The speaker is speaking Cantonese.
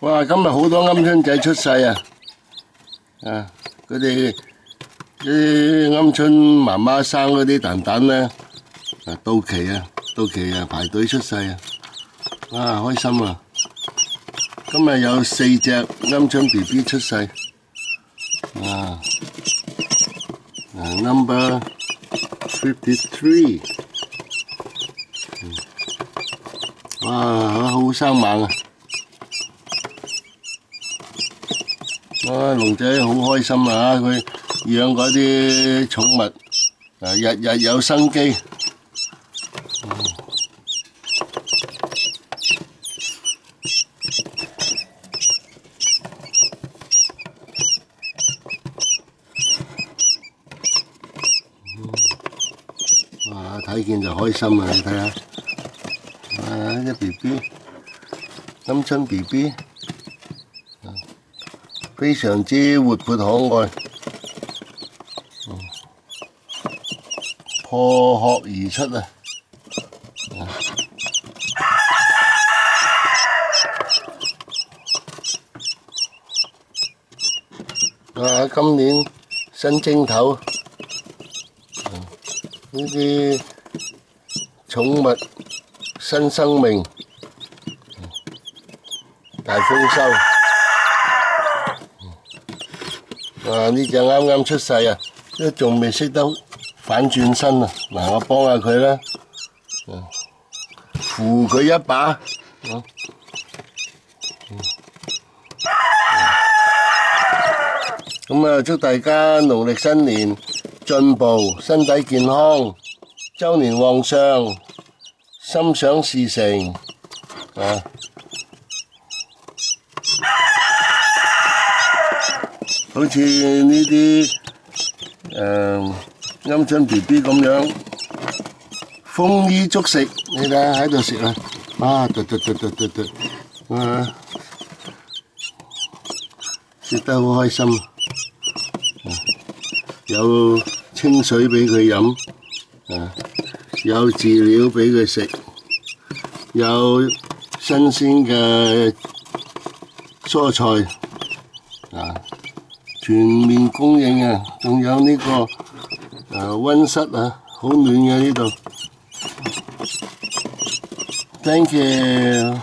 哇！今日好多鵪鶉仔出世啊！啊，啲鵪鶉媽媽生嗰啲蛋蛋咧，到期啊，排隊出世啊！啊，開心啊！今日有4隻鵪鶉 BB 出世，number 53，哇，好生猛啊！龍仔好開心啊！佢養嗰啲寵物，日日有生機。哇！睇見就開心啊！你睇下，啲 BB， 鵪鶉 BB。非常之活潑可愛，破殼而出啊！今年新正頭，呢啲寵物新生命，大豐收。呢隻啱啱出世啊，都仲未識得反轉身啊！嗱，我幫下佢啦，扶佢一把。咁啊，祝大家農曆新年進步，身體健康，周年旺相，心想事成啊！好似呢啲鵪鶉 BB 咁樣，豐衣足食，你睇下喺度食啦，食得好開心，有清水俾佢飲，有飼料俾佢食，有新鮮嘅蔬菜，全面供應啊！仲有呢個溫室啊，好暖嘅呢度。Thank you。